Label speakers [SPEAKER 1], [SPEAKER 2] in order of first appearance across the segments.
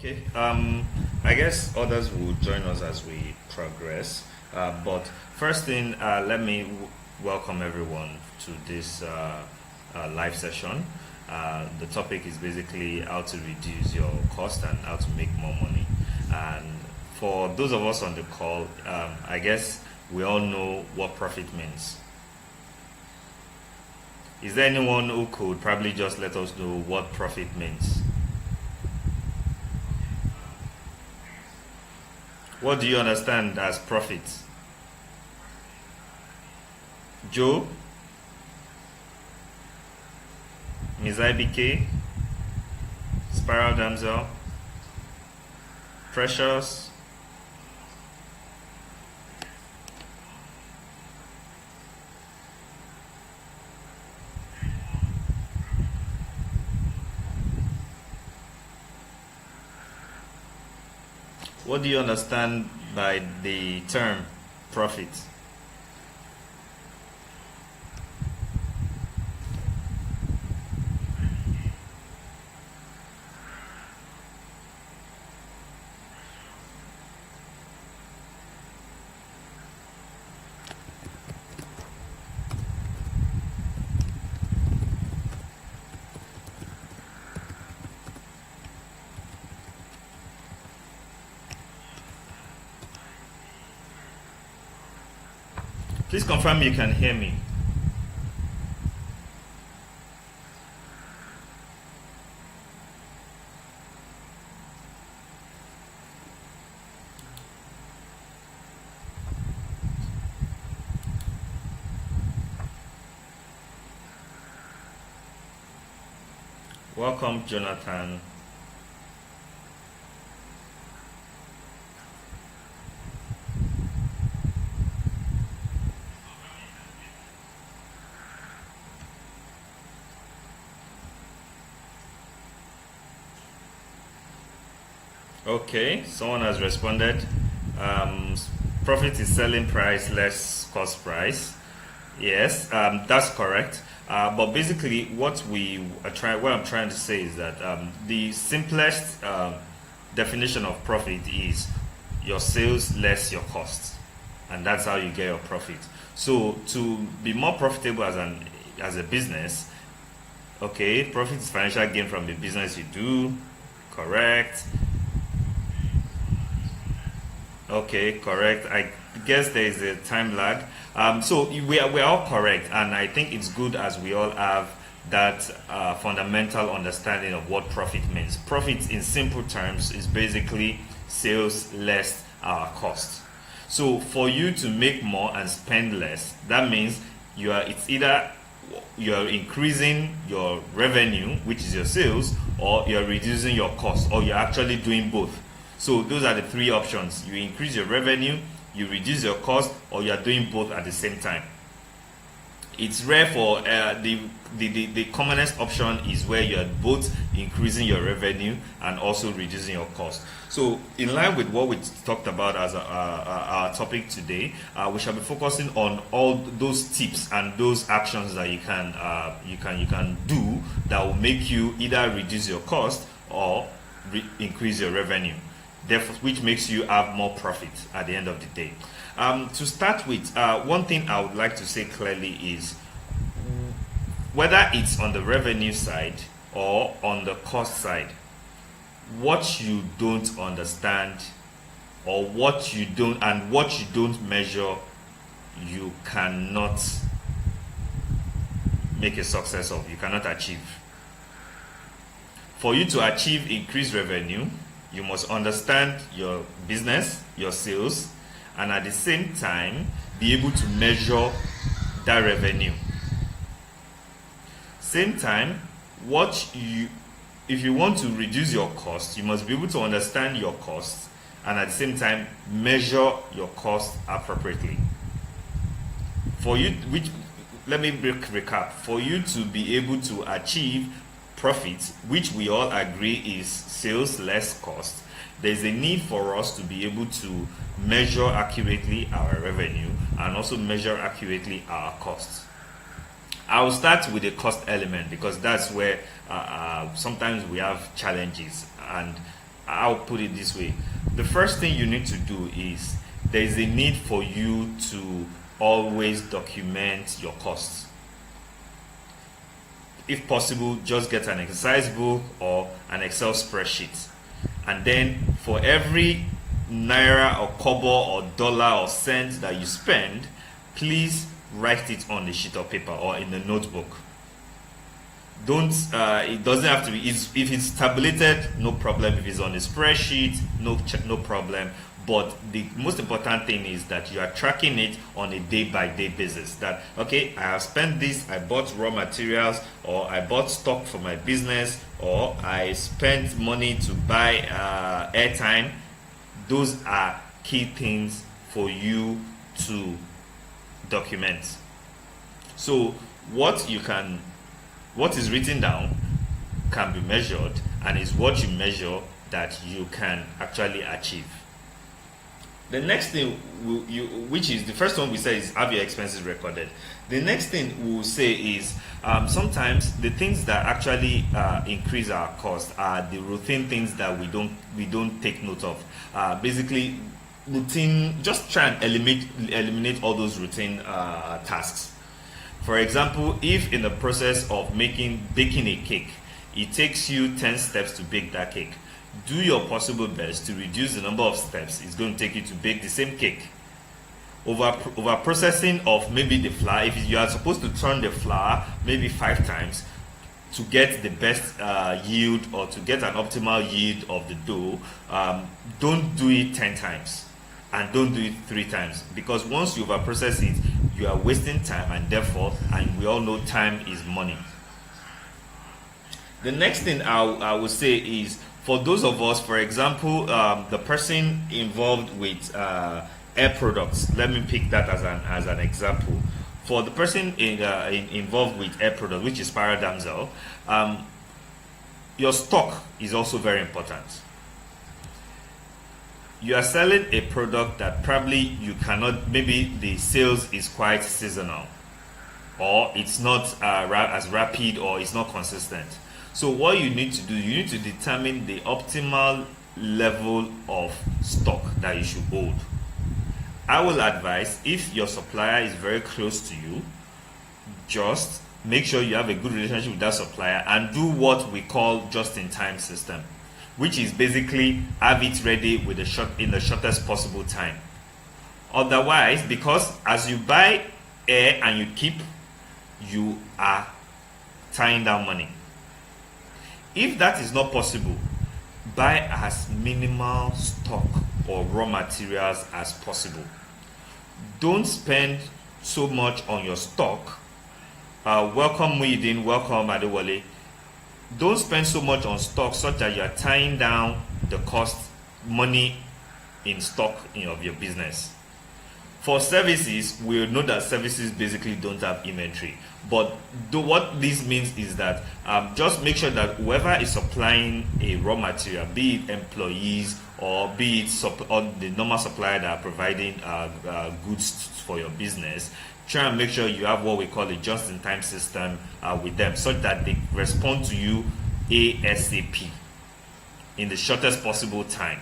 [SPEAKER 1] Okay. I guess others will join us as we progress. But first thing, let me welcome everyone to this live session. The topic is basically how to reduce your cost and how to make more money. And for those of us on the call, I guess we all know what profit means. Is there anyone who could probably just let us know what profit means? What do you understand as profit? Joe? Ms. IBK? Spiral Damsel? Precious? What do you understand by the term profit? Please confirm you can hear me. Welcome, Jonathan. Okay, someone has responded. Profit is selling price less cost price. Yes, that's correct. But basically, what I'm trying to say is that the simplest definition of profit is your sales less your costs, and that's how you get your profit. So to be more profitable as a business, okay, profit is financial gain from the business you do. Correct. Okay, correct. I guess there is a time lag. So we're all correct, and I think it's good as we all have that fundamental understanding of what profit means. Profit, in simple terms, is basically sales less our cost. So for you to make more and spend less, that means it's either you're increasing your revenue, which is your sales, or you're reducing your cost, or you're actually doing both. So those are the three options. You increase your revenue, you reduce your cost, or you are doing both at the same time. It's rare for the commonest option is where you are both increasing your revenue and also reducing your cost. So in line with what we talked about as our topic today, we shall be focusing on all those tips and those actions that you can do that will make you either reduce your cost or increase your revenue, therefore, which makes you have more profit at the end of the day. To start with, one thing I would like to say clearly is whether it's on the revenue side or on the cost side, what you don't understand or what you don't measure, you cannot make a success of, you cannot achieve. For you to achieve increased revenue, you must understand your business, your sales, and at the same time be able to measure that revenue. Same time, if you want to reduce your cost, you must be able to understand your costs and at the same time measure your cost appropriately. Let me recap. For you to be able to achieve profit, which we all agree is sales less cost, there's a need for us to be able to measure accurately our revenue and also measure accurately our costs. I will start with the cost element because that's where sometimes we have challenges, and I'll put it this way. The first thing you need to do is there is a need for you to always document your costs. If possible, just get an exercise book or an Excel spreadsheet. And then for every naira or kobo or dollar or cent that you spend, please write it on a sheet of paper or in a notebook. Don't it doesn't have to be, if it's tabulated, no problem. If it's on a spreadsheet, no problem. But the most important thing is that you are tracking it on a day-by-day basis. That, okay, I have spent this, I bought raw materials, or I bought stock for my business, or I spent money to buy airtime. Those are key things for you to document. So what is written down can be measured, and is what you measure that you can actually achieve. The next thing which is the first one we say, is have your expenses recorded. The next thing we'll say is sometimes the things that actually increase our cost are the routine things that we don't take note of. Basically, routine. Just try and eliminate all those routine tasks. For example, if in the process of baking a cake, it takes you 10 steps to bake that cake, do your possible best to reduce the number of steps it's going to take you to bake the same cake. Over processing of maybe the flour, if you are supposed to turn the flour maybe 5 times to get the best yield, or to get an optimal yield of the dough, don't do it 10 times, and don't do it 3 times, because once you over process it, you are wasting time, and we all know time is money. The next thing I would say is, for those of us, for example, the person involved with air products, let me pick that as an example. For the person involved with air products, which is Paradamsel, your stock is also very important. You are selling a product that probably you cannot, maybe the sales is quite seasonal, or it's not as rapid, or it's not consistent. So what you need to do, you need to determine the optimal level of stock that you should hold. I will advise, if your supplier is very close to you, just make sure you have a good relationship with that supplier, and do what we call just-in-time system, which is basically have it ready in the shortest possible time. Otherwise, because as you buy air and you keep, you are tying down money. If that is not possible, buy as minimal stock or raw materials as possible. Don't spend so much on your stock. Welcome Muhyiddin, welcome Adewale. Don't spend so much on stock such that you are tying down the money in stock of your business. For services, we know that services basically don't have inventory. But what this means is that just make sure that whoever is supplying a raw material, be it employees or be it or the normal supplier that are providing goods for your business, try and make sure you have what we call a just-in-time system with them, so that they respond to you ASAP in the shortest possible time.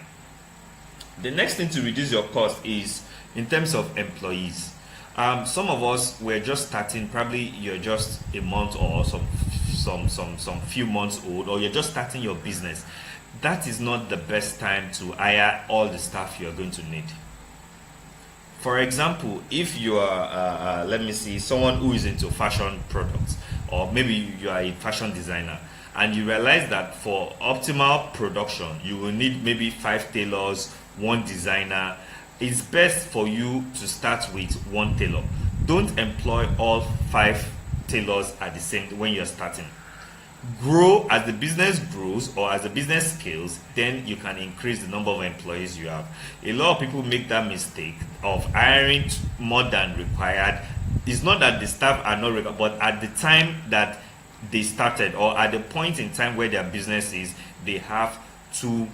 [SPEAKER 1] The next thing to reduce your cost is in terms of employees. Some of us, we're just starting, probably you're just a month or some few months old, or you're just starting your business. That is not the best time to hire all the staff you're going to need. For example, if you are, someone who is into fashion products, or maybe you are a fashion designer, and you realize that for optimal production, you will need maybe 5 tailors, 1 designer. It's best for you to start with 1 tailor. Don't employ all 5 tailors at the same when you're starting. Grow as the business grows, or as the business scales, then you can increase the number of employees you have. A lot of people make that mistake of hiring more than required. It's not that the staff are not required, but at the time that they started, or at the point in time where their business is, they have too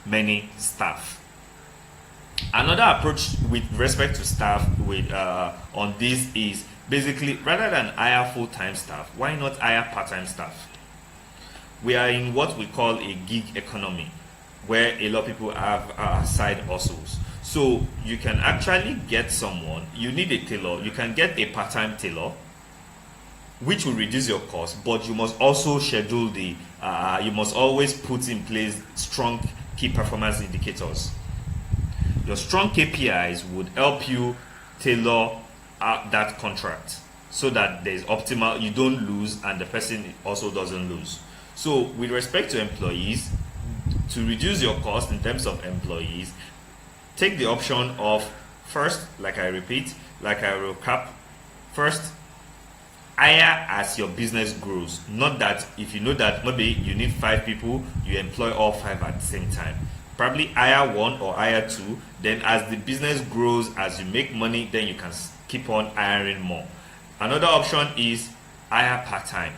[SPEAKER 1] many staff. Another approach with respect to staff on this is basically, rather than hire full-time staff, why not hire part-time staff? We are in what we call a gig economy. where a lot of people have side hustles. So you can actually get someone, you need a tailor, you can get a part-time tailor, which will reduce your cost, but you must also schedule you must always put in place strong key performance indicators. Your strong KPIs would help you tailor that contract so that there's optimal, you don't lose and the person also doesn't lose. So with respect to employees, to reduce your cost in terms of employees, take the option of first, like I recap, first, hire as your business grows. Not that if you know that maybe you need 5 people, you employ all 5 at the same time. Probably hire 1 or hire 2. Then as the business grows, as you make money, then you can keep on hiring more. Another option is hire part-time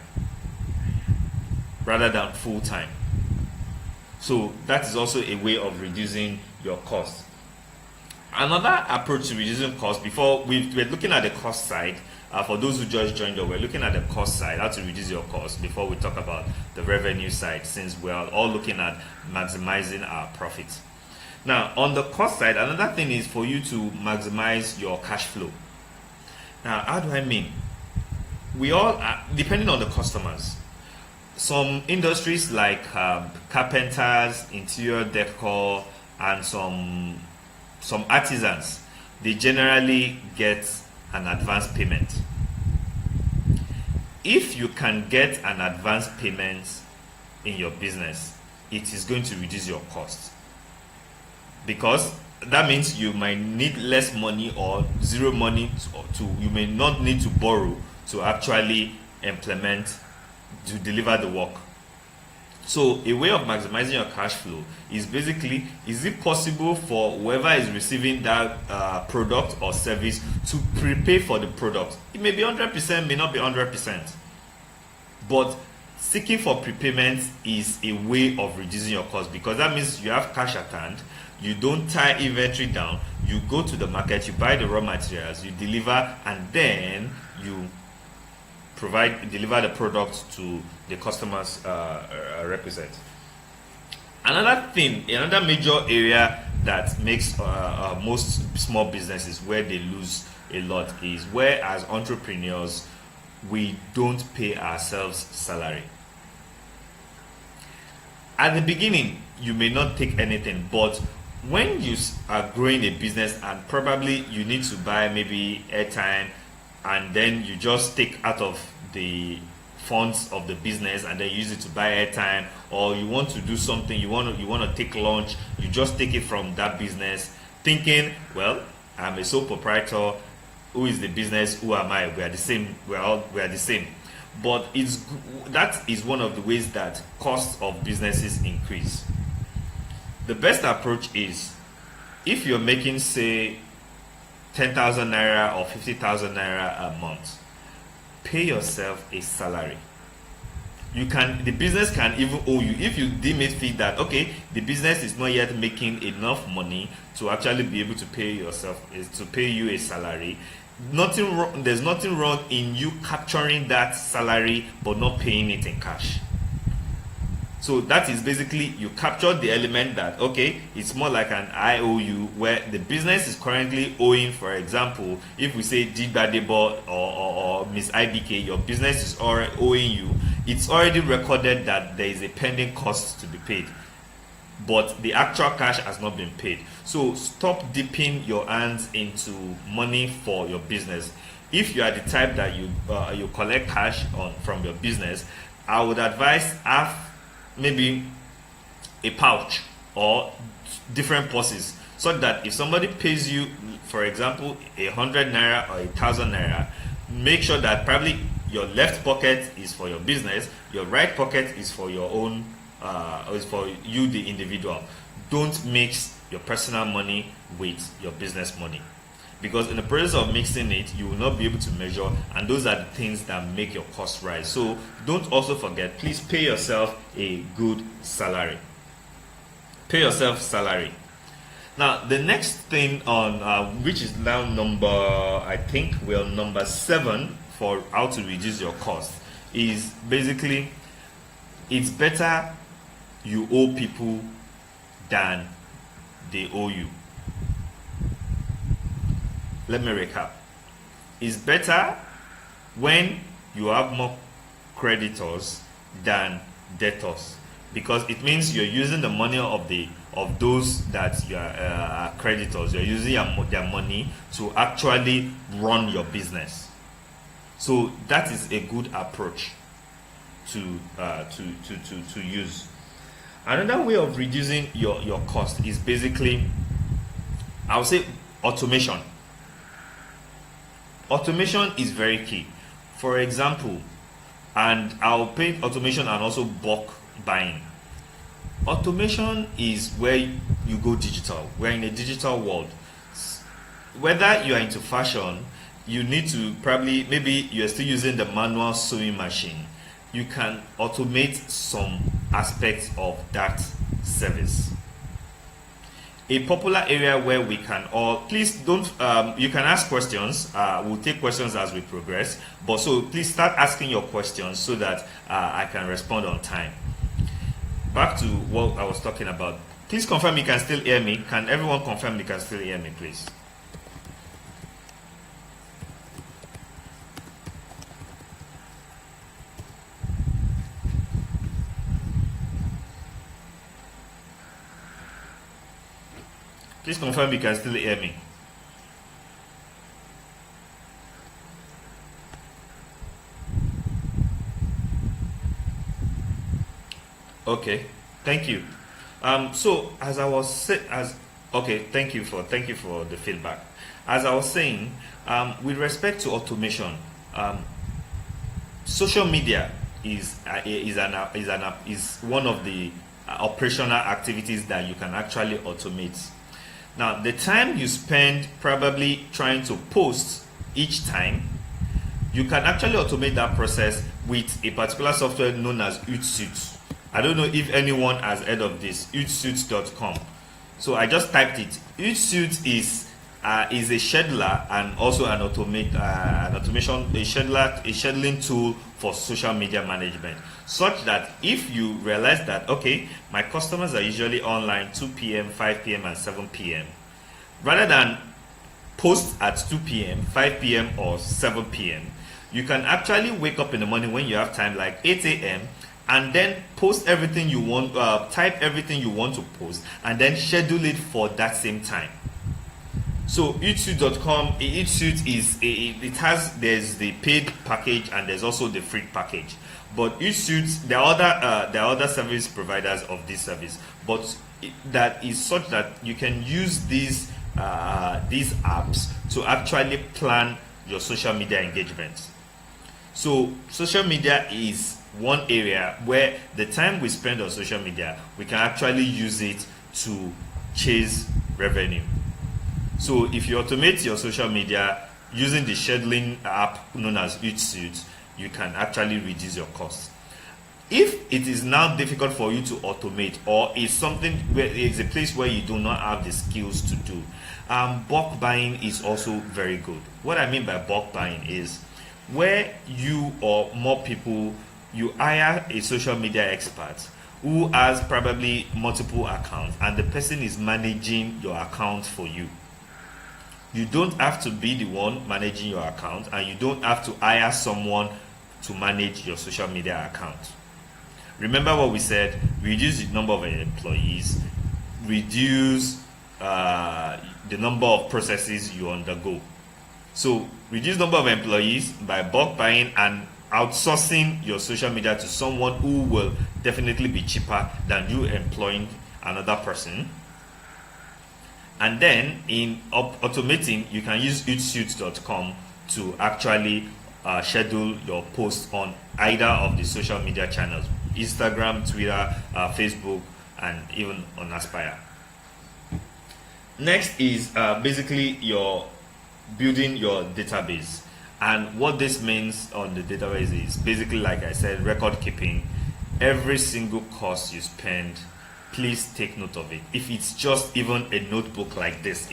[SPEAKER 1] rather than full-time. So that is also a way of reducing your cost. Another approach to reducing cost, before we're looking at the cost side, for those who just joined us, we're looking at the cost side, how to reduce your cost before we talk about the revenue side, since we're all looking at maximizing our profits. Now, on the cost side, another thing is for you to maximize your cash flow. Now, how do I mean? We all, depending on the customers, some industries like carpenters, interior decor, and some artisans, they generally get an advance payment. If you can get an advance payment in your business, it is going to reduce your cost, because that means you might need less money or zero money you may not need to borrow to actually implement, to deliver the work. So a way of maximizing your cash flow is basically, is it possible for whoever is receiving that product or service to prepay for the product? It may be 100%, may not be 100%. But seeking for prepayment is a way of reducing your cost, because that means you have cash at hand, you don't tie inventory down, you go to the market, you buy the raw materials, you deliver, and then you deliver the product to the customers represent. Another major area that makes most small businesses where they lose a lot is where, as entrepreneurs, we don't pay ourselves salary. At the beginning, you may not take anything, but when you are growing a business and probably you need to buy maybe airtime, and then you just take out of the funds of the business and then use it to buy airtime, or you want to do something, you want to take lunch, you just take it from that business, thinking, well, I'm a sole proprietor. Who is the business? Who am I? We are the same. We are the same. But that is one of the ways that costs of businesses increase. The best approach is, if you're making, say, 10,000 naira or 50,000 naira a month, pay yourself a salary. The business can even owe you, if you deem it fit that, okay, the business is not yet making enough money to actually be able to pay you a salary. There's nothing wrong in you capturing that salary but not paying it in cash. So that is basically, you capture the element that, okay, it's more like an IOU, where the business is currently owing. For example, if we say Jigbadebo or Miss IBK, your business is already owing you. It's already recorded that there is a pending cost to be paid, but the actual cash has not been paid. So stop dipping your hands into money for your business. If you are the type that you collect cash from your business, I would advise have maybe a pouch or different purses, so that if somebody pays you, for example, 100 naira or 1,000 naira, make sure that probably your left pocket is for your business, your right pocket is for your own, is for you, the individual. Don't mix your personal money with your business money, because in the process of mixing it, you will not be able to measure, and those are the things that make your costs rise. So don't also forget, please pay yourself a good salary. Pay yourself salary. Now, the next thing on which is now number 7 for how to reduce your cost, is basically, it's better you owe people than they owe you. Let me recap. It's better when you have more creditors than debtors, because it means you're using the money of those that you are creditors. You're using their money to actually run your business. So that is a good approach to use. Another way of reducing your cost is basically, I would say, automation. Automation is very key. For example, and I'll paint automation and also bulk buying. Automation is where you go digital. We're in a digital world. Whether you are into fashion, you need to probably, maybe you're still using the manual sewing machine. You can automate some aspects of that service. A popular area where we can all, please don't, you can ask questions. We'll take questions as we progress, but so please start asking your questions so that I can respond on time. Back to what I was talking about. Please confirm you can still hear me. Can everyone confirm you can still hear me, please? Please confirm you can still hear me. Okay, thank you. So as I was thank you for the feedback. As I was saying, with respect to automation, social media is one of the operational activities that you can actually automate. Now, the time you spend probably trying to post each time, you can actually automate that process with a particular software known as Hootsuite. I don't know if anyone has heard of this, Hootsuite.com. So I just typed it. Hootsuite is a scheduler and also an automation, a scheduling tool for social media management, such that if you realize that, okay, my customers are usually online 2 p.m., 5 p.m., and 7 p.m., rather than post at 2 p.m., 5 p.m., or 7 p.m., you can actually wake up in the morning when you have time, like 8 a.m., and then post everything you want, type everything you want to post, and then schedule it for that same time. So Hootsuite.com, Hootsuite there's the paid package and there's also the free package. But Hootsuite, there are other service providers of this service, but that is such that you can use these apps to actually plan your social media engagements. So social media is one area where the time we spend on social media, we can actually use it to chase revenue. So if you automate your social media using the scheduling app known as Hootsuite, you can actually reduce your costs. If it is now difficult for you to automate, or is something where it's a place where you do not have the skills to do, bulk buying is also very good. What I mean by bulk buying is where you or more people, you hire a social media expert who has probably multiple accounts, and the person is managing your account for you. You don't have to be the one managing your account, and you don't have to hire someone to manage your social media account. Remember what we said: reduce the number of employees, reduce the number of processes you undergo. So reduce number of employees by bulk buying and outsourcing your social media to someone who will definitely be cheaper than you employing another person. And then in automating, you can use Hootsuite.com to actually schedule your posts on either of the social media channels: Instagram, Twitter, Facebook, and even on Naspire. Next is basically your building your database. And what this means on the database is basically, like I said, record keeping. Every single cost you spend, please take note of it. If it's just even a notebook like this,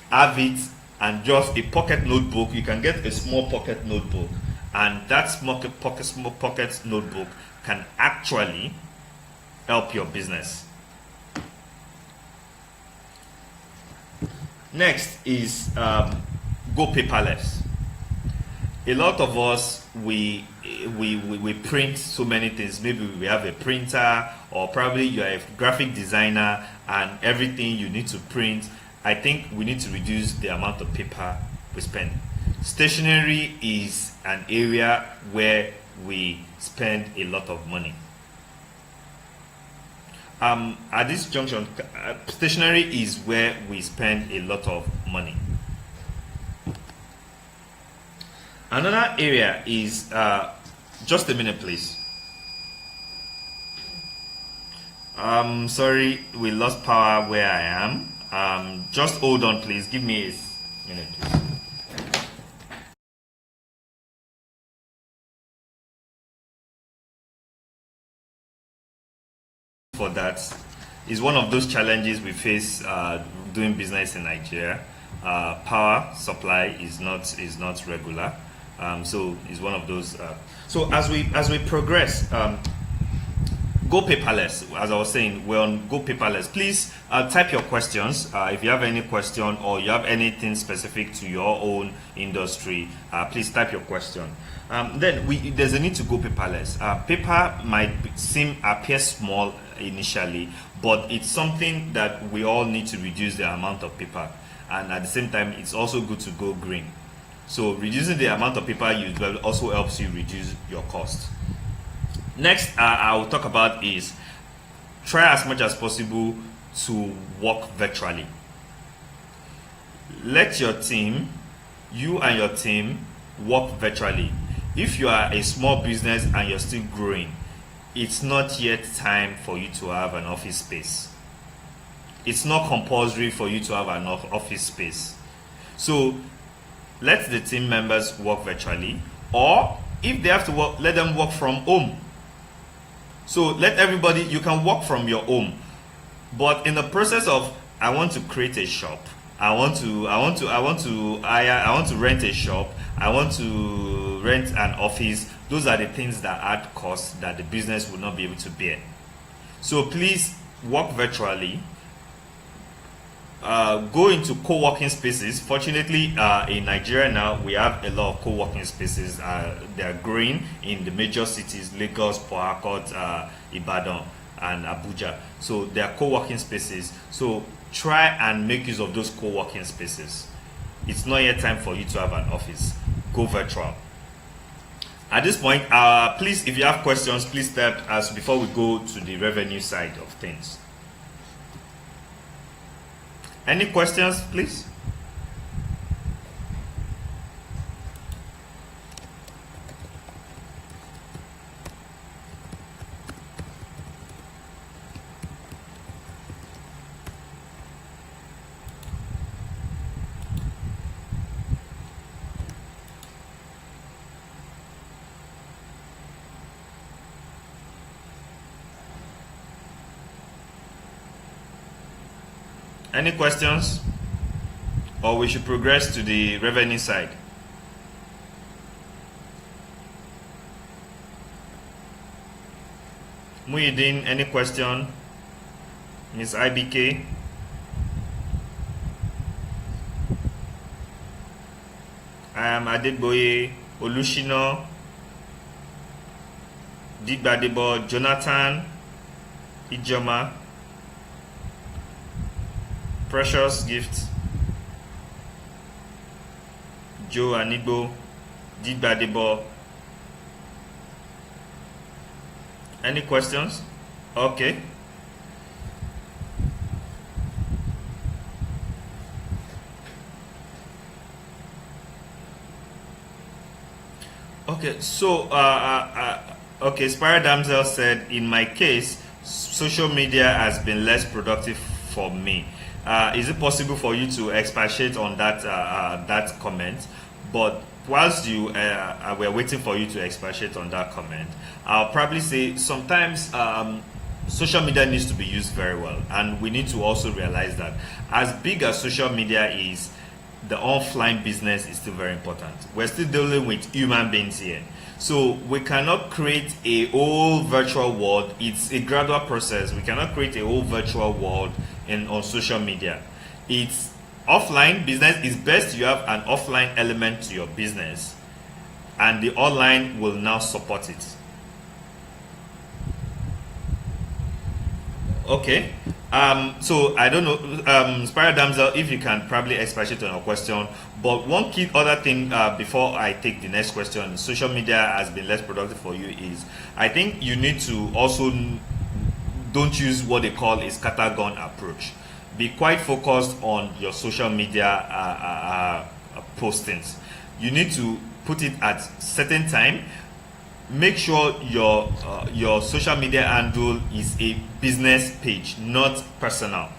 [SPEAKER 1] have it. And just a pocket notebook, you can get a small pocket notebook, and that small pocket notebook can actually help your business. Next is go paperless. A lot of us, we print so many things. Maybe we have a printer, or probably you are a graphic designer and everything you need to print. I think we need to reduce the amount of paper we spend. Stationery is an area where we spend a lot of money. At this junction, stationery is where we spend a lot of money. Another area is, just a minute please. Sorry, we lost power where I am. Just hold on please, give me a minute please. For that is one of those challenges we face doing business in Nigeria. Power supply is not regular, so it's one of those. So as we progress, go paperless. As I was saying, we're on go paperless. Please type your questions if you have any question or you have anything specific to your own industry. Please type your question. Then there's a need to go paperless. Paper might appear small initially, but it's something that we all need to reduce the amount of paper, and at the same time it's also good to go green. So reducing the amount of paper used also helps you reduce your cost. Next I will talk about is try as much as possible to work virtually. Let your team, you and your team, work virtually. If you are a small business and you're still growing, it's not yet time for you to have an office space. It's not compulsory for you to have an office space. So let the team members work virtually, or if they have to work, let them work from home. So let everybody, you can work from your home, but in the process of, I want to create a shop, I want to rent a shop, I want to rent an office. Those are the things that add costs that the business will not be able to bear. So please work virtually. Go into co-working spaces. Fortunately, in Nigeria now, we have a lot of co-working spaces. They are growing in the major cities: Lagos, Port Harcourt, Ibadan, and Abuja. So they are co-working spaces. So try and make use of those co-working spaces. It's not yet time for you to have an office. Go virtual. At this point, please, if you have questions, please type us before we go to the revenue side of things. Any questions, please? Any questions? Or we should progress to the revenue side? Muhyiddin, any question? Ms. IBK? I am Adeboye, Olushino, Digbadebo, Jonathan, Ijoma, Precious Gift, Joe Anigbo, Digbadebo. Any questions? Okay. Okay, so okay, Spire Damsel said, in my case, social media has been less productive for me. Is it possible for you to expatiate on that that comment? But whilst you we're waiting for you to expatiate on that comment, I'll probably say sometimes social media needs to be used very well, and we need to also realize that as big as social media is, the offline business is still very important. We're still dealing with human beings here. So we cannot create a whole virtual world. It's a gradual process. We cannot create a whole virtual world on social media. It's offline business. It's best you have an offline element to your business, and the online will now support it. Okay. So I don't know, Spire Damsel, if you can probably expatiate on your question. But one key other thing before I take the next question, social media has been less productive for you, is I think you need to also don't use what they call a scattergun approach. Be quite focused on your social media postings. You need to put it at certain time. Make sure your social media handle is a business page, not personal.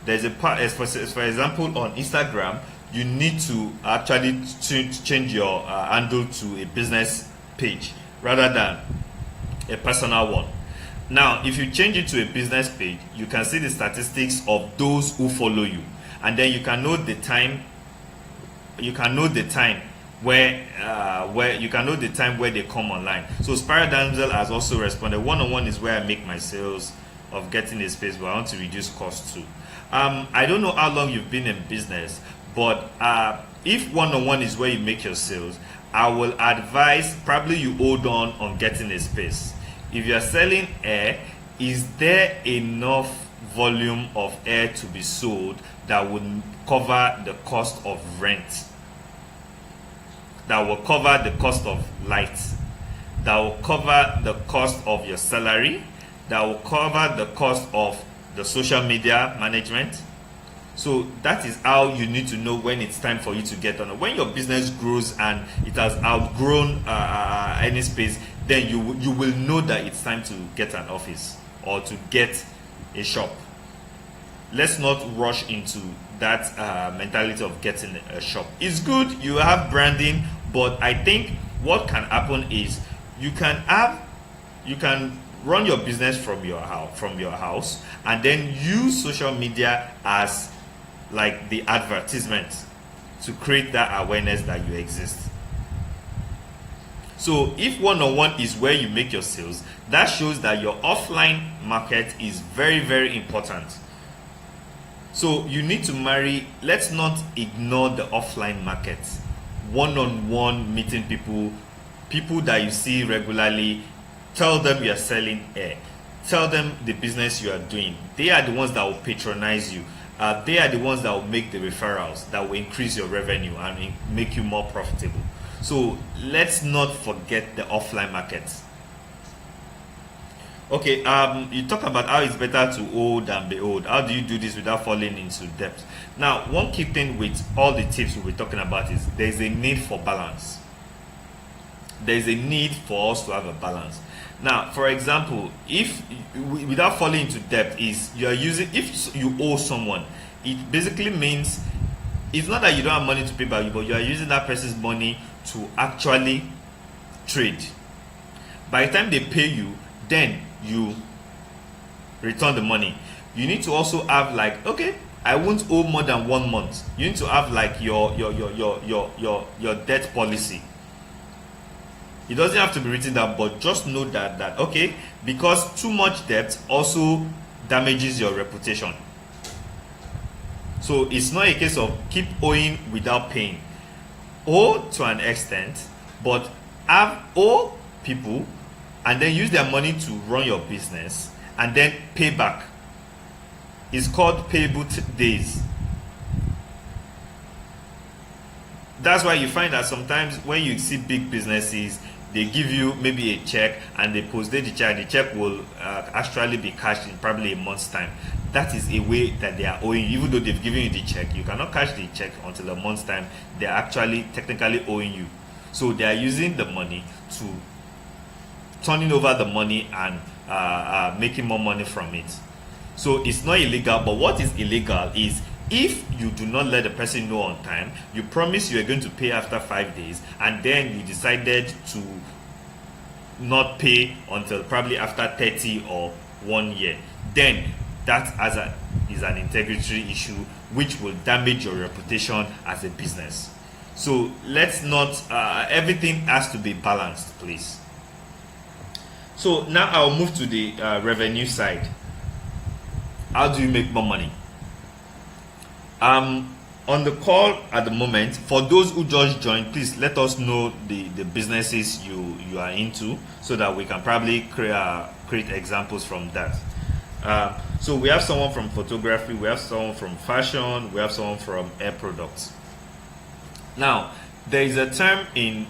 [SPEAKER 1] There's a part, for example, on Instagram, you need to actually change your handle to a business page rather than a personal one. Now, if you change it to a business page, you can see the statistics of those who follow you, and then you can know the time. You can know the time where you can know the time where they come online. So Spire Damsel has also responded. One-on-one is where I make my sales of getting a space, but I want to reduce costs too. I don't know how long you've been in business, but if one-on-one is where you make your sales, I will advise probably you hold on getting a space. If you're selling air, is there enough volume of air to be sold that would cover the cost of rent, that will cover the cost of lights, that will cover the cost of your salary, that will cover the cost of the social media management? So that is how you need to know when it's time for you to get on. When your business grows and it has outgrown any space, then you will know that it's time to get an office or to get a shop. Let's not rush into that mentality of getting a shop. It's good, you have branding, but I think what can happen is you can run your business from your house and then use social media as like the advertisement to create that awareness that you exist. So if one-on-one is where you make your sales, that shows that your offline market is very, very important. So you need to marry, let's not ignore the offline market. One-on-one meeting people that you see regularly, tell them you are selling air. Tell them the business you are doing. They are the ones that will patronize you. They are the ones that will make the referrals, that will increase your revenue and make you more profitable. So let's not forget the offline markets. Okay, you talk about how it's better to hold than behold. How do you do this without falling into debt? Now, one key thing with all the tips we'll be talking about is there's a need for balance. There's a need for us to have a balance. Now, for example, if without falling into debt is you are using, if you owe someone, it basically means it's not that you don't have money to pay back, but you are using that person's money to actually trade. By the time they pay you, then you return the money. You need to also have like, okay, I won't owe more than 1 month. You need to have like your debt policy. It doesn't have to be written down, but just know that okay, because too much debt also damages your reputation. So it's not a case of keep owing without paying. Owe to an extent, but owe people and then use their money to run your business and then pay back. It's called payable days. That's why you find that sometimes when you see big businesses, they give you maybe a check and they post-date the check. The check will actually be cashed in probably a month's time. That is a way that they are owing you. Even though they've given you the check, you cannot cash the check until a month's time. They're actually technically owing you. So they are using the money to turning over the money and making more money from it. So it's not illegal, but what is illegal is if you do not let the person know on time, you promise you are going to pay after 5 days, and then you decided to not pay until probably after 30 or 1 year, then that is is an integrity issue which will damage your reputation as a business. So let's not, everything has to be balanced, please. So now I'll move to the revenue side. How do you make more money? On the call at the moment, for those who just joined, please let us know the businesses you are into, so that we can probably create examples from that. So we have someone from photography, we have someone from fashion, we have someone from hair products. Now, there is a term in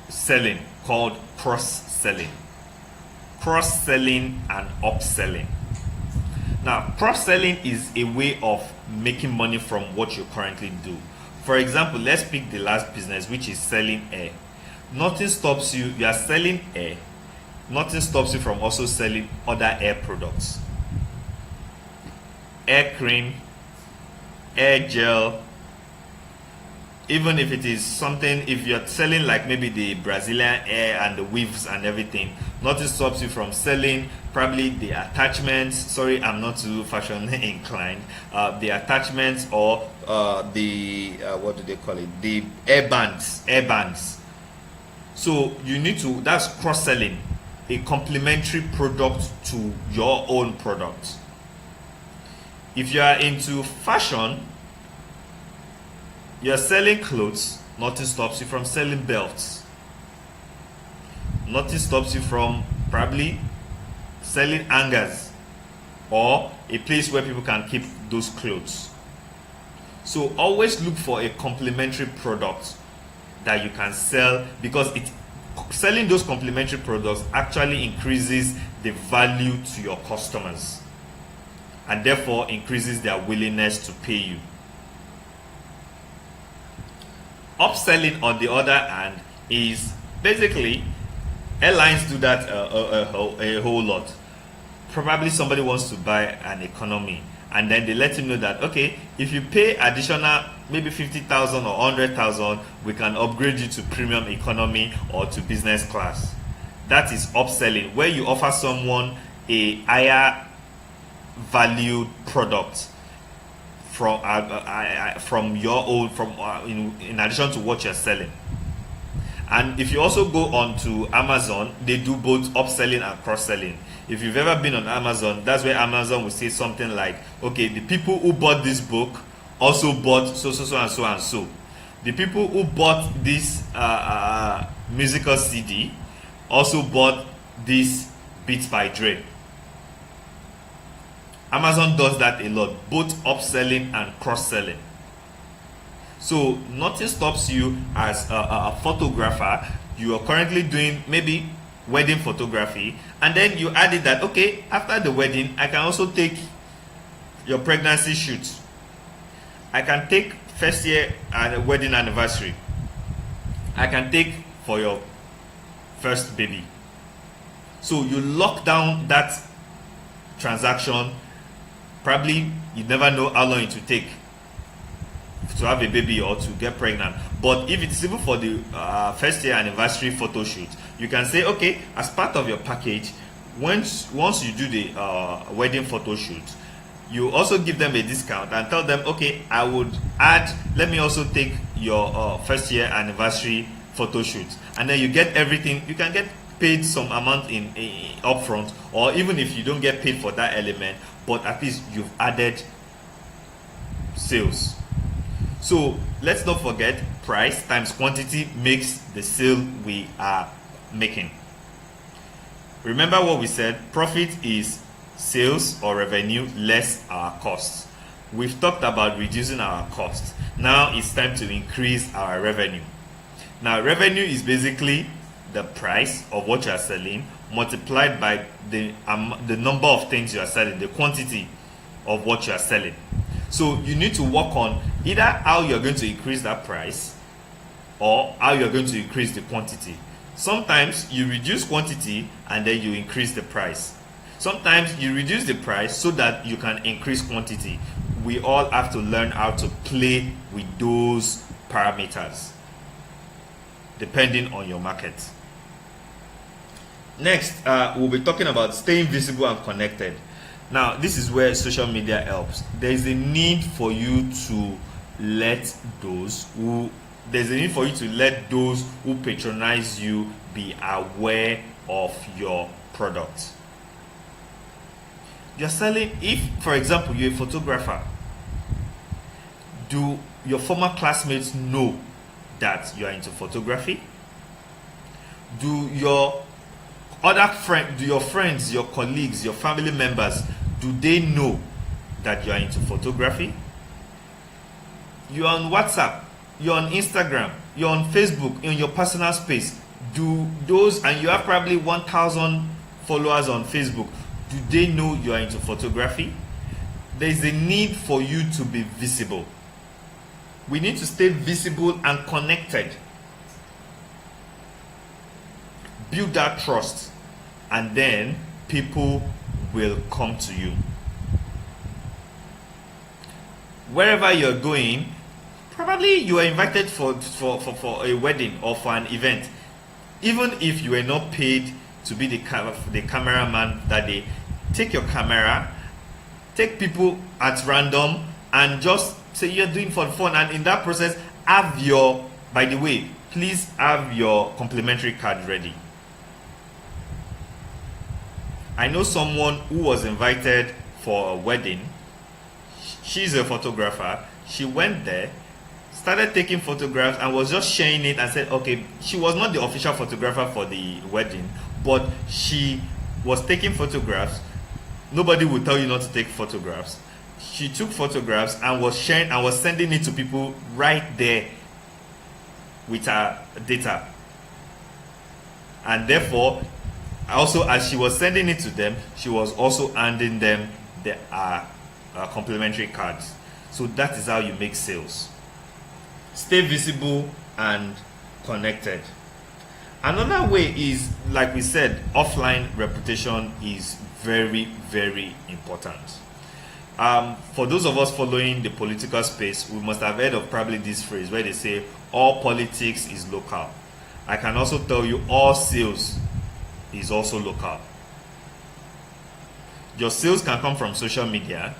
[SPEAKER 1] selling called cross-selling. Cross-selling and upselling. Now, cross-selling is a way of making money from what you currently do. For example, let's pick the last business, which is selling hair. Nothing stops you, you are selling hair. Nothing stops you from also selling other hair products. Hair cream, hair gel, even if it is something, if you're selling like maybe the Brazilian hair and the weaves and everything, nothing stops you from selling probably the attachments. Sorry, I'm not too fashion inclined. The attachments, or the what do they call it? The hair bands. So you need to, that's cross-selling, a complementary product to your own product. If you are into fashion, you're selling clothes, nothing stops you from selling belts. Nothing stops you from probably selling hangers, or a place where people can keep those clothes. So always look for a complementary product that you can sell, because selling those complementary products actually increases the value to your customers, and therefore increases their willingness to pay you. Upselling, on the other hand, is basically, airlines do that a whole lot. Probably somebody wants to buy an economy, and then they let him know that, okay, if you pay additional maybe 50,000 or 100,000, we can upgrade you to premium economy or to business class. That is upselling, where you offer someone a higher valued product from your own, in addition to what you're selling. And if you also go on to Amazon, they do both upselling and cross-selling. If you've ever been on Amazon, that's where Amazon will say something like, okay, the people who bought this book also bought so and so. The people who bought this musical CD also bought this Beats by Dre. Amazon does that a lot, both upselling and cross-selling. So nothing stops you as a photographer. You are currently doing maybe wedding photography, and then you added that, okay, after the wedding, I can also take your pregnancy shoot. I can take first year and wedding anniversary. I can take for your first baby. So you lock down that transaction. Probably you never know how long it will take to have a baby or to get pregnant. But if it's even for the first year anniversary photo shoot, you can say, okay, as part of your package, once you do the wedding photo shoot, you also give them a discount and tell them, okay, I would add, let me also take your first year anniversary photo shoot, and then you get everything. You can get paid some amount in upfront, or even if you don't get paid for that element, but at least you've added sales. So let's not forget, price times quantity makes the sale we are making. Remember what we said, profit is sales or revenue less our costs. We've talked about reducing our costs. Now it's time to increase our revenue. Now revenue is basically the price of what you are selling multiplied by the number of things you are selling, the quantity of what you are selling. So you need to work on either how you're going to increase that price or how you're going to increase the quantity. Sometimes you reduce quantity and then you increase the price. Sometimes you reduce the price so that you can increase quantity. We all have to learn how to play with those parameters depending on your market. Next, we'll be talking about staying visible and connected. Now, this is where social media helps. There is a need for you to let those who patronize you be aware of your product. You're selling, if for example you're a photographer, do your former classmates know that you are into photography? Do your friends, your colleagues, your family members, do they know that you are into photography? You're on WhatsApp, you're on Instagram, you're on Facebook, in your personal space. Do those, and you have probably 1,000 followers on Facebook, do they know you are into photography? There is a need for you to be visible. We need to stay visible and connected. Build that trust, and then people will come to you. Wherever you're going, probably you are invited for a wedding or for an event. Even if you were not paid to be the cameraman that day, take your camera, take people at random, and just say you're doing for fun. And in that process, by the way, please have your complimentary card ready. I know someone who was invited for a wedding. She's a photographer. She went there, started taking photographs, and was just sharing it and said, okay, she was not the official photographer for the wedding, but she was taking photographs. Nobody would tell you not to take photographs. She took photographs and was sharing and was sending it to people right there with her data. And therefore, also, as she was sending it to them, she was also handing them the complimentary cards. So that is how you make sales. Stay visible and connected. Another way is, like we said, offline reputation is very, very important. For those of us following the political space, we must have heard of probably this phrase where they say, all politics is local. I can also tell you all sales is also local. Your sales can come from social media,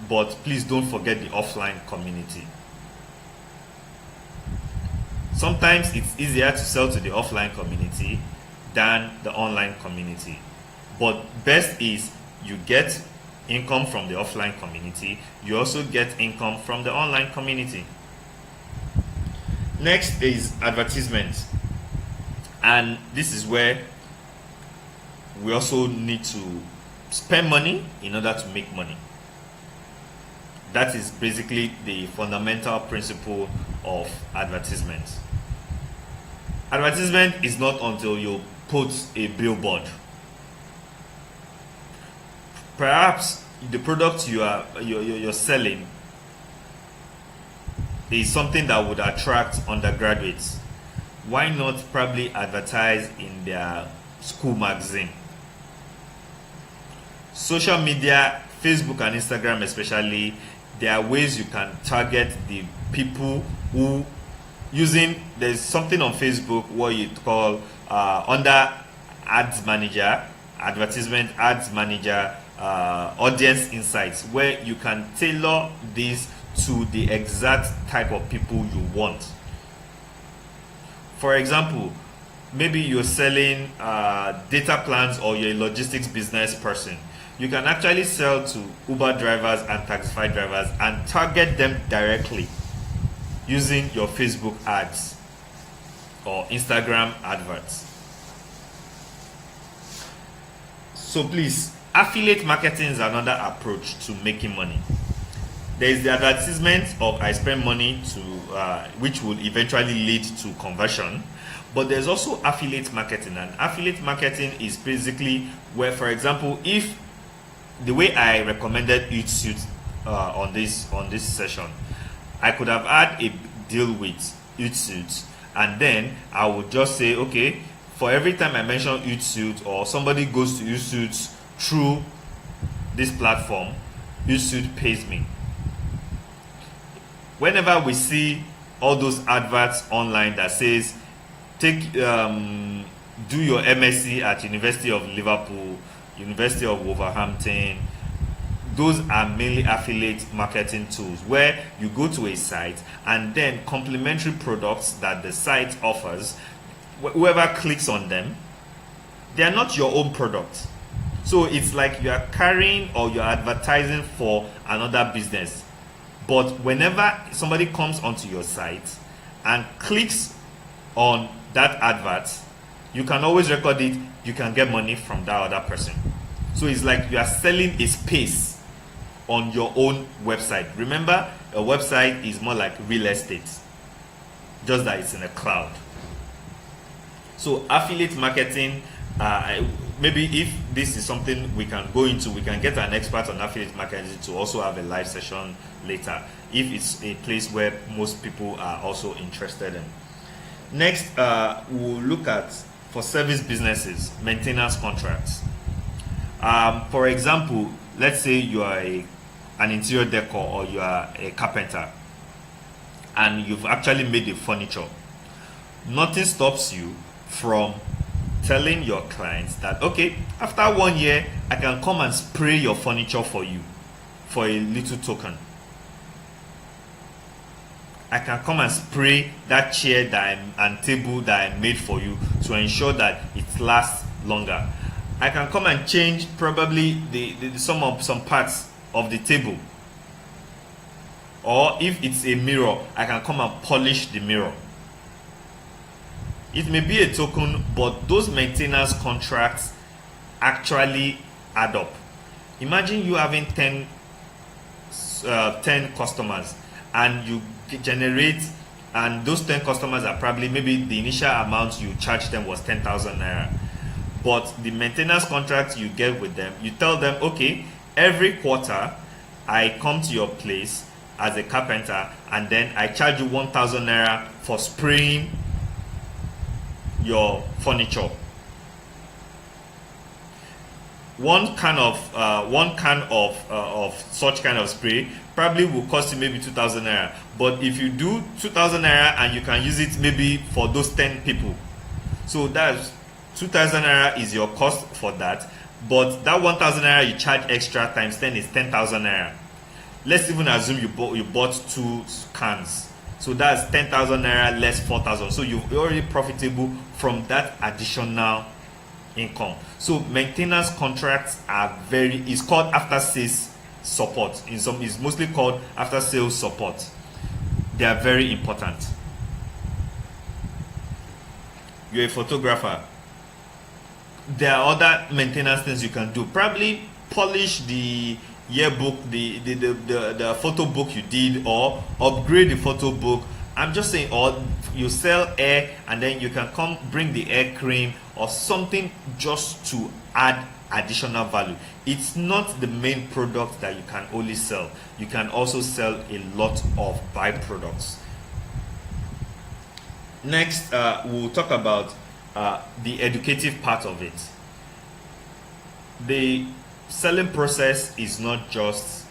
[SPEAKER 1] but please don't forget the offline community. Sometimes it's easier to sell to the offline community than the online community. But best is you get income from the offline community, you also get income from the online community. Next is advertisements. And this is where we also need to spend money in order to make money. That is basically the fundamental principle of advertisements. Advertisement is not until you put a billboard. Perhaps the product you're selling is something that would attract undergraduates. Why not probably advertise in their school magazine? Social media, Facebook and Instagram especially, there are ways you can target the people who there's something on Facebook what you call under ads manager, advertisement ads manager, audience insights, where you can tailor this to the exact type of people you want. For example, maybe you're selling data plans, or you're a logistics business person. You can actually sell to Uber drivers and Taxify drivers and target them directly using your Facebook ads or Instagram adverts. So please, affiliate marketing is another approach to making money. There is the advertisement of I spend money to which will eventually lead to conversion, but there's also affiliate marketing. And affiliate marketing is basically where, for example, if the way I recommended Eatsuit on this session, I could have had a deal with Eatsuit, and then I would just say, okay, for every time I mention Eatsuit or somebody goes to Eatsuit through this platform, Eatsuit pays me. Whenever we see all those adverts online that says do your MSc at University of Liverpool, University of Wolverhampton. Those are mainly affiliate marketing tools where you go to a site and then complementary products that the site offers, whoever clicks on them, they are not your own product. So it's like you are carrying or you are advertising for another business. But whenever somebody comes onto your site and clicks on that advert, you can always record it, you can get money from that other person. So it's like you are selling a space on your own website. Remember, a website is more like real estate, just that it's in a cloud. So affiliate marketing, maybe if this is something we can go into, we can get an expert on affiliate marketing to also have a live session later, if it's a place where most people are also interested in. Next, we'll look at, for service businesses, maintenance contracts. For example, let's say you are an interior decor or you are a carpenter and you've actually made a furniture. Nothing stops you from telling your clients that, okay, after 1 year, I can come and spray your furniture for you for a little token. I can come and spray that chair and table that I made for you to ensure that it lasts longer. I can come and change probably some parts of the table. Or if it's a mirror, I can come and polish the mirror. It may be a token, but those maintenance contracts actually add up. Imagine you having 10 customers and you generate, and those 10 customers are probably, maybe the initial amount you charge them was 10,000 naira. But the maintenance contract you get with them, you tell them, okay, every quarter I come to your place as a carpenter and then I charge you 1,000 naira for spraying your furniture. One can of such kind of spray probably will cost you maybe 2,000 naira. But if you do 2,000 naira and you can use it maybe for those 10 people, so that's 2,000 naira is your cost for that. But that 1,000 naira you charge extra times 10 is 10,000 naira. Let's even assume you bought 2 cans. So that's 10,000 naira less 4,000. So you're already profitable from that additional income. So maintenance contracts are it's called after sales support. It's mostly called after sales support. They are very important. You're a photographer. There are other maintenance things you can do. Probably polish the yearbook, the photo book you did, or upgrade the photo book. I'm just saying, or you sell hair and then you can come bring the hair cream or something just to add additional value. It's not the main product that you can only sell. You can also sell a lot of byproducts. Next, we'll talk about the educative part of it. The selling process is not just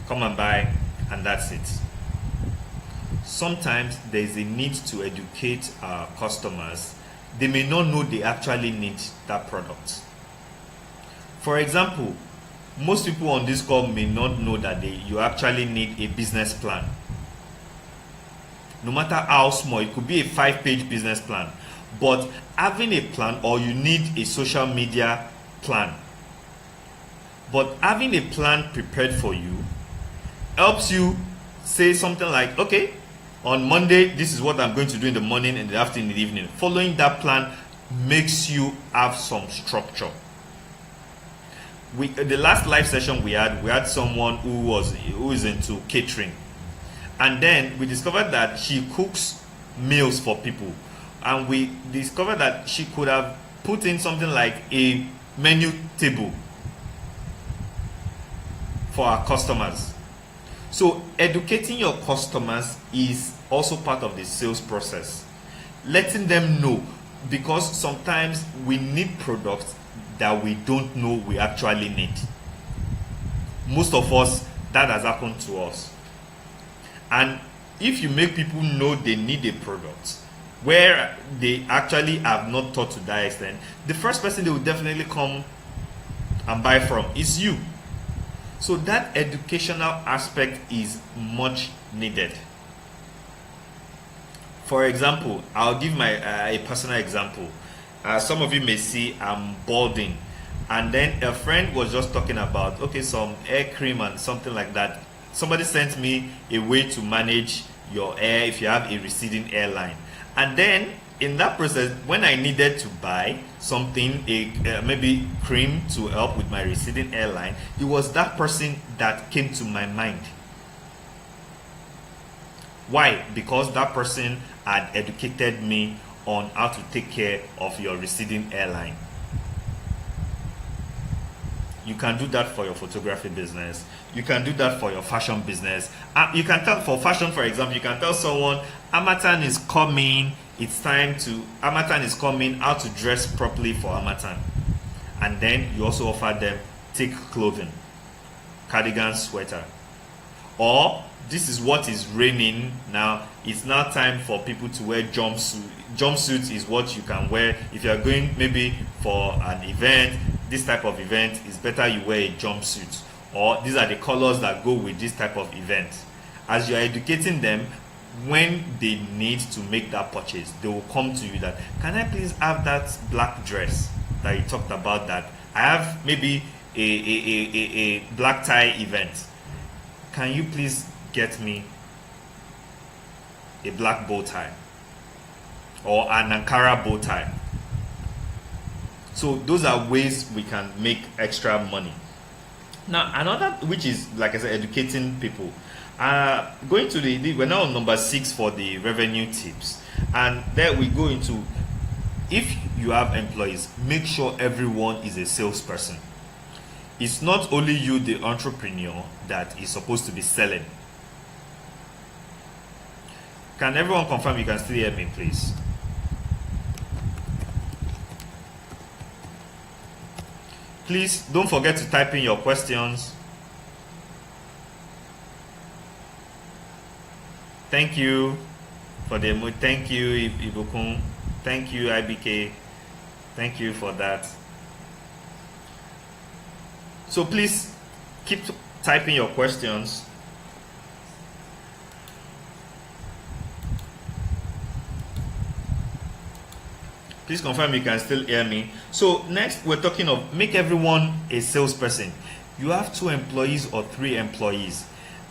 [SPEAKER 1] come and buy and that's it. Sometimes there is a need to educate our customers. They may not know they actually need that product. For example, most people on this call may not know that you actually need a business plan. No matter how small, it could be a 5-page business plan. But having a plan, or you need a social media plan. But having a plan prepared for you helps you say something like, okay, on Monday, this is what I'm going to do in the morning, in the afternoon, in the evening. Following that plan makes you have some structure. The last live session we had someone who is into catering. And then we discovered that she cooks meals for people. And we discovered that she could have put in something like a menu table for our customers. So educating your customers is also part of the sales process. Letting them know, because sometimes we need products that we don't know we actually need. Most of us, that has happened to us. And if you make people know they need a product where they actually have not thought to that extent, the first person they will definitely come and buy from is you. So that educational aspect is much needed. For example, I'll give my a personal example. Some of you may see I'm balding, and then a friend was just talking about, okay, some hair cream and something like that. Somebody sent me a way to manage your hair if you have a receding hairline. And then in that process, when I needed to buy something, maybe cream to help with my receding hairline, it was that person that came to my mind. Why? Because that person had educated me on how to take care of your receding hairline. You can do that for your photography business. You can do that for your fashion business. You can tell, for fashion, for example, you can tell someone, Harmattan is coming. Harmattan is coming, how to dress properly for Harmattan. And then you also offer them thick clothing, cardigan, sweater. Or this is what is raining now. It's now time for people to wear jumpsuit. Jumpsuit is what you can wear if you are going maybe for an event. This type of event, is better you wear a jumpsuit, or these are the colors that go with this type of event. As you are educating them, when they need to make that purchase, they will come to you that, can I please have that black dress that you talked about, that I have maybe a black tie event. Can you please get me a black bow tie or an Ankara bow tie? So those are ways we can make extra money. Now another, which is, like I said, educating people. Going to we're now on number 6 for the revenue tips, and there we go into, if you have employees, make sure everyone is a salesperson. It's not only you, the entrepreneur, that is supposed to be selling. Can everyone confirm you can still hear me, please? Please don't forget to type in your questions. Thank you for the emoji. Thank you, Ibukun. Thank you, IBK. Thank you for that. So please keep typing your questions. Please confirm you can still hear me. So next, we're talking of make everyone a salesperson. You have 2 employees or 3 employees.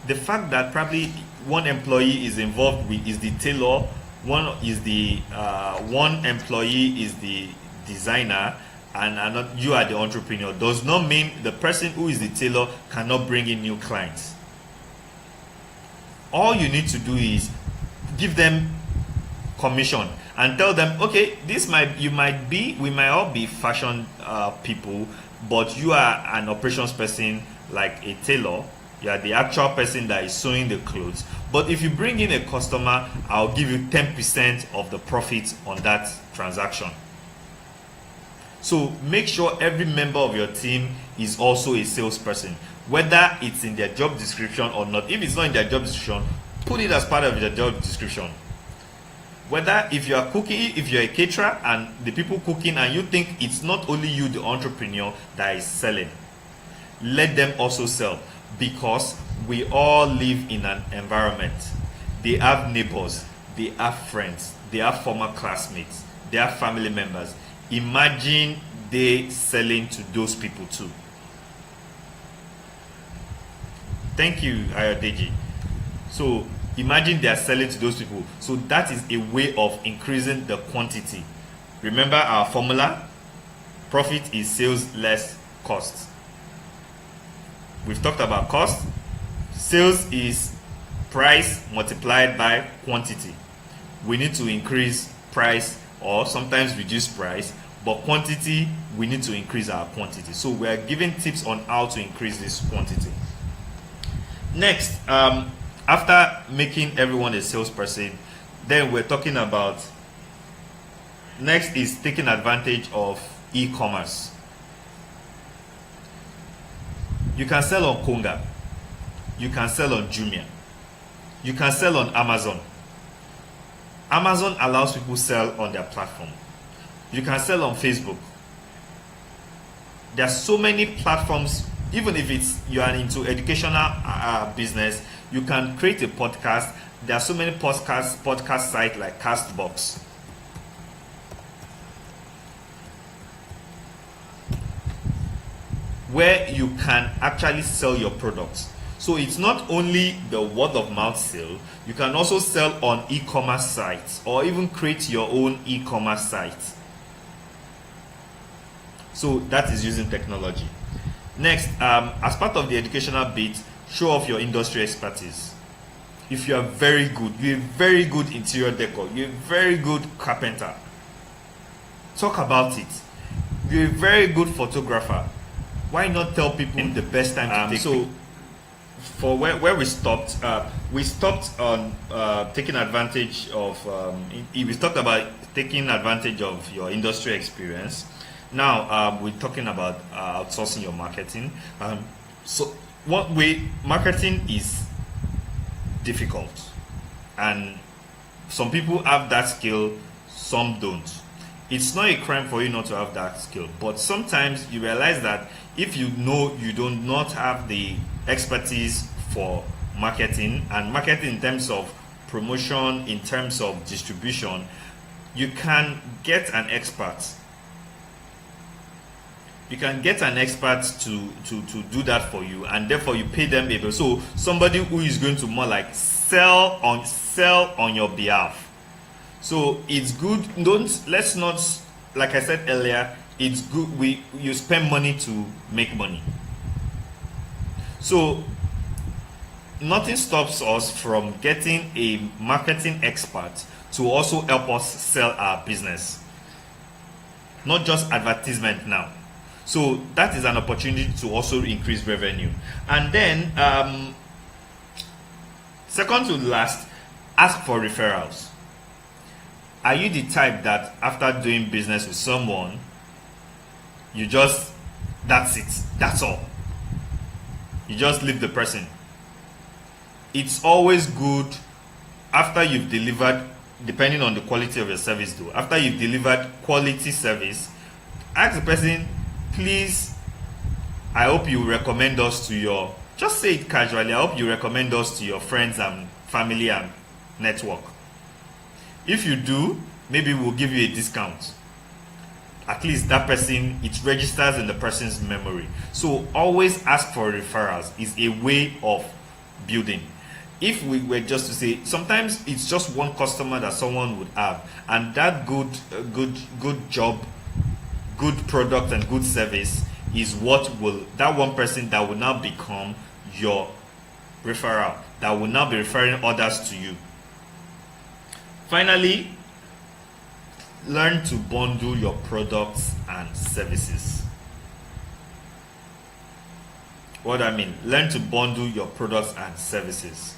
[SPEAKER 1] The fact that probably one employee is involved with is the tailor, one employee is the designer, and you are the entrepreneur, does not mean the person who is the tailor cannot bring in new clients. All you need to do is give them commission and tell them, okay, we might all be fashion people, but you are an operations person, like a tailor. You are the actual person that is sewing the clothes. But if you bring in a customer, I'll give you 10% of the profit on that transaction. So make sure every member of your team is also a salesperson, whether it's in their job description or not. If it's not in their job description, put it as part of their job description. Whether if you are cooking, if you're a caterer and the people cooking and you think it's not only you, the entrepreneur, that is selling, let them also sell, because we all live in an environment. They have neighbors, they have friends, they have former classmates, they have family members. Imagine they selling to those people too. Thank you, Ayodeji. So imagine they are selling to those people. So that is a way of increasing the quantity. Remember our formula: profit is sales less cost. We've talked about cost. Sales is price multiplied by quantity. We need to increase price or sometimes reduce price, but quantity, we need to increase our quantity. So we are giving tips on how to increase this quantity. Next, after making everyone a salesperson, then we're talking about, next is taking advantage of e-commerce. You can sell on Konga, you can sell on Jumia, you can sell on Amazon. Amazon allows people to sell on their platform. You can sell on Facebook. There are so many platforms. Even if you are into educational business, you can create a podcast. There are so many podcast sites like Castbox, where you can actually sell your products. So it's not only the word of mouth sale, you can also sell on e-commerce sites or even create your own e-commerce site. So that is using technology. Next, as part of the educational bit, show off your industry expertise. If you are very good, you're a very good interior decor, you're a very good carpenter, talk about it. You're a very good photographer. Why not tell people the best time to take pictures? For where we stopped on taking advantage of, we talked about taking advantage of your industry experience. Now we're talking about outsourcing your marketing. So what way marketing is difficult, and some people have that skill, some don't. It's not a crime for you not to have that skill, but sometimes you realize that if you know you do not have the expertise for marketing, and marketing in terms of promotion, in terms of distribution, you can get an expert. You can get an expert to do that for you, and therefore you pay them a bill. So somebody who is going to more like sell on your behalf. So it's good. Let's not, like I said earlier, it's good you spend money to make money. So nothing stops us from getting a marketing expert to also help us sell our business, not just advertisement now. So that is an opportunity to also increase revenue. And then second to last, ask for referrals. Are you the type that after doing business with someone, you just, that's it, that's all, you just leave the person? It's always good after you've delivered, depending on the quality of your service though, after you've delivered quality service, ask the person, please, I hope you recommend us to your, just say it casually, I hope you recommend us to your friends and family and network. If you do, maybe we'll give you a discount. At least that person, it registers in the person's memory. So always ask for referrals is a way of building. If we were just to say, sometimes it's just one customer that someone would have, and that good job, good product and good service is what will, that one person that will now become your referral, that will now be referring others to you. Finally, learn to bundle your products and services. What do I mean? Learn to bundle your products and services.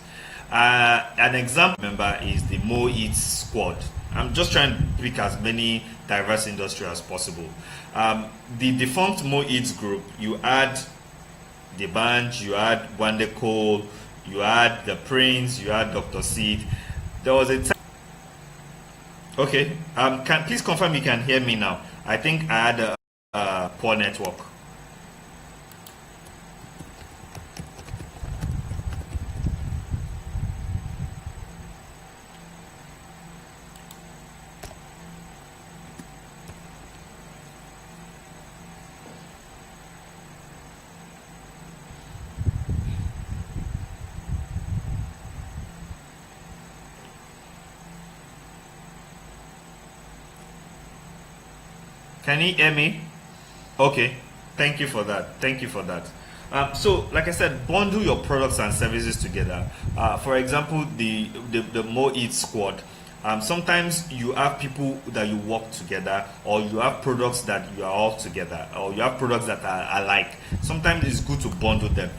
[SPEAKER 1] An example, remember, is the Mo Eats squad. I'm just trying to pick as many diverse industry as possible. The defunct Mo Eats group, you add the Bunch, you add Wande Cole, you add the Prince, you add Dr. Seed. There was a time. Okay, please confirm you can hear me now. I think I had a poor network. Can you hear me? Okay, thank you for that. Thank you for that. So, like I said, bundle your products and services together. For example, the Mo Eat squad. Sometimes you have people that you work together, or you have products that you are all together, or you have products that are alike. Sometimes it's good to bundle them.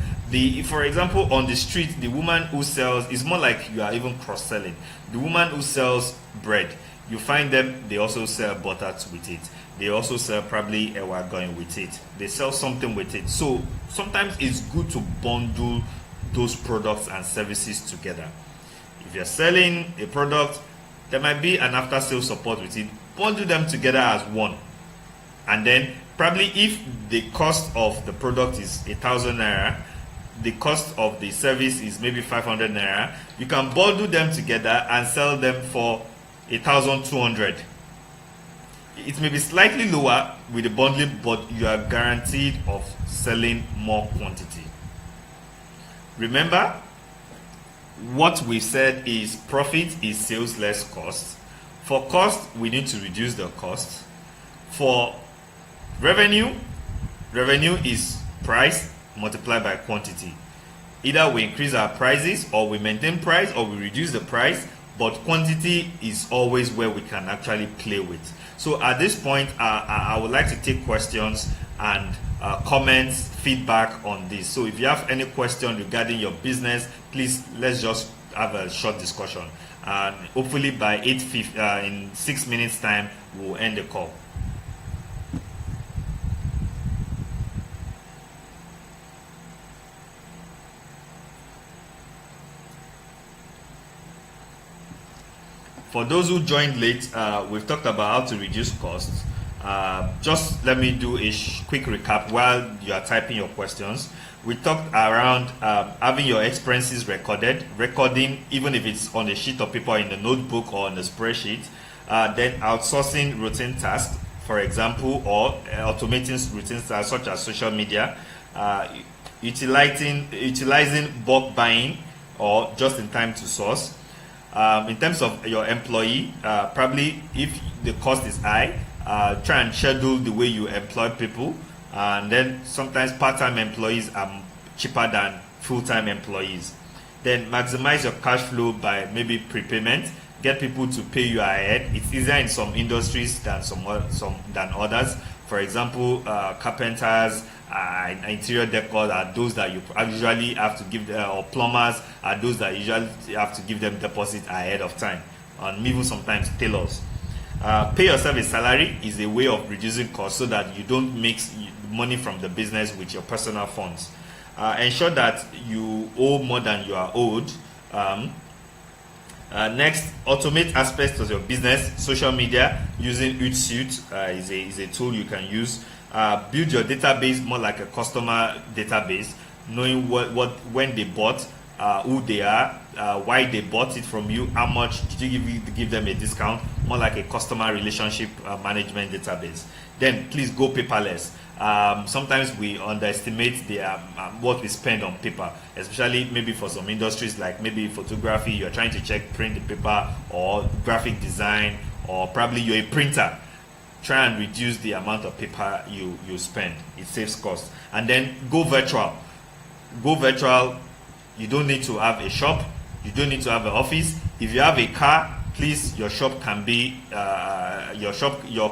[SPEAKER 1] For example, on the street, the woman who sells, is more like you are even cross-selling. The woman who sells bread, you find them, they also sell butter with it. They also sell probably a wagon with it. They sell something with it. So sometimes it's good to bundle those products and services together. If you're selling a product, there might be an after sales support with it. Bundle them together as one, and then probably if the cost of the product is 1,000 naira, the cost of the service is maybe 500 naira, you can bundle them together and sell them for 1,200. It may be slightly lower with the bundling, but you are guaranteed of selling more quantity. Remember, what we said is profit is sales less cost. For cost, we need to reduce the cost. For revenue is price multiplied by quantity. Either we increase our prices, or we maintain price, or we reduce the price, but quantity is always where we can actually play with. So at this point, I would like to take questions and comments, feedback on this. So if you have any question regarding your business, please, let's just have a short discussion. And hopefully by in 6 minutes time, we'll end the call. For those who joined late, we've talked about how to reduce costs. Just let me do a quick recap while you are typing your questions. We talked around having your expenses recording, even if it's on a sheet of paper, in the notebook or on the spreadsheet. Then outsourcing routine tasks, for example, or automating routine tasks such as social media, utilizing bulk buying or just in time to source. In terms of your employee, probably if the cost is high, try and schedule the way you employ people. And then sometimes part-time employees are cheaper than full-time employees. Then maximize your cash flow by maybe prepayment. Get people to pay you ahead. It's easier in some industries than than others. For example, carpenters, interior decor are those that you usually have to give, or plumbers are those that usually have to give them deposit ahead of time, and even sometimes tailors. Pay yourself a salary is a way of reducing costs so that you don't mix money from the business with your personal funds. Ensure that you owe more than you are owed. Next, automate aspects of your business. Social media using Hootsuite is a tool you can use. Build your database more like a customer database, knowing when they bought, who they are, why they bought it from you, how much did you give them a discount, more like a customer relationship management database. Then please go paperless. Sometimes we underestimate what we spend on paper, especially maybe for some industries like maybe photography. You're trying to print the paper, or graphic design, or probably you're a printer. Try and reduce the amount of paper you spend. It saves cost. And then go virtual. You don't need to have a shop. You don't need to have an office. If you have a car, please, your shop can be your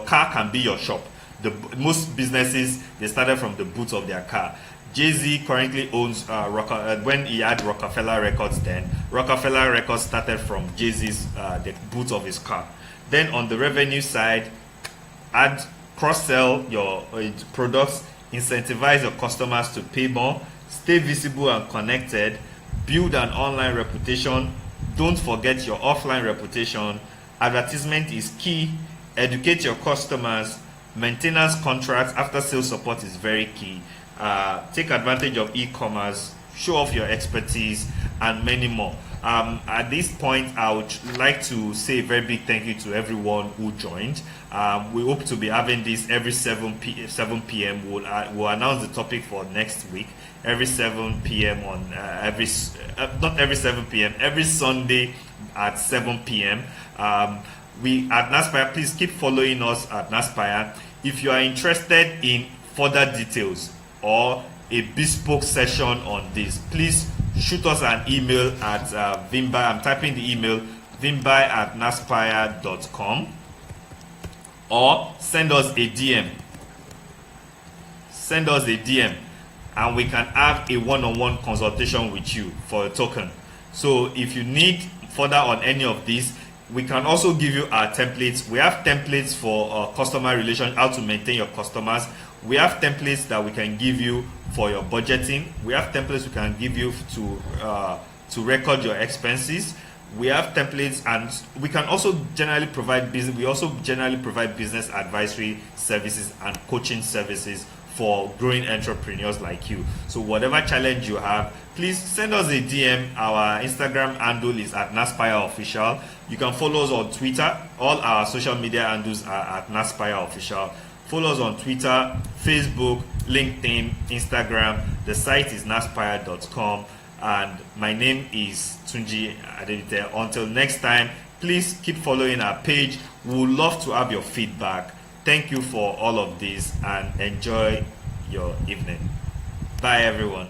[SPEAKER 1] car can be your shop. Most businesses, they started from the boot of their car. Jay-Z currently owns when he had Rockefeller Records, then Rockefeller Records started from Jay-Z's the boot of his car. Then on the revenue side, cross-sell your products, incentivize your customers to pay more, stay visible and connected, build an online reputation, don't forget your offline reputation, advertisement is key, educate your customers, maintenance contracts, after sales support is very key, take advantage of e-commerce, show off your expertise, and many more. At this point, I would like to say a very big thank you to everyone who joined. We hope to be having this every 7 p.m. We'll announce the topic for next week. Every 7 p.m. on not every 7 p.m. every Sunday at 7 p.m. We at Naspire, please keep following us at Naspire. If you are interested in further details or a bespoke session on this, please shoot us an email at Vimbai. I'm typing the email vimbai@naspire.com, or send us a DM. And we can have a one-on-one consultation with you for a token. So if you need further on any of these, we can also give you our templates. We have templates for customer relations, how to maintain your customers. We have templates that we can give you for your budgeting. We have templates we can give you to record your expenses. We have templates, and we can also generally provide business. We also generally provide business advisory services and coaching services for growing entrepreneurs like you. So whatever challenge you have, please send us a DM. Our Instagram handle is at Naspire Official. You can follow us on Twitter. All our social media handles are at Naspire Official. Follow us on Twitter, Facebook, LinkedIn, Instagram. The site is naspire.com. And my name is Tunji Adegbite. Until next time, please keep following our page. We would love to have your feedback. Thank you for all of this and enjoy your evening. Bye, everyone.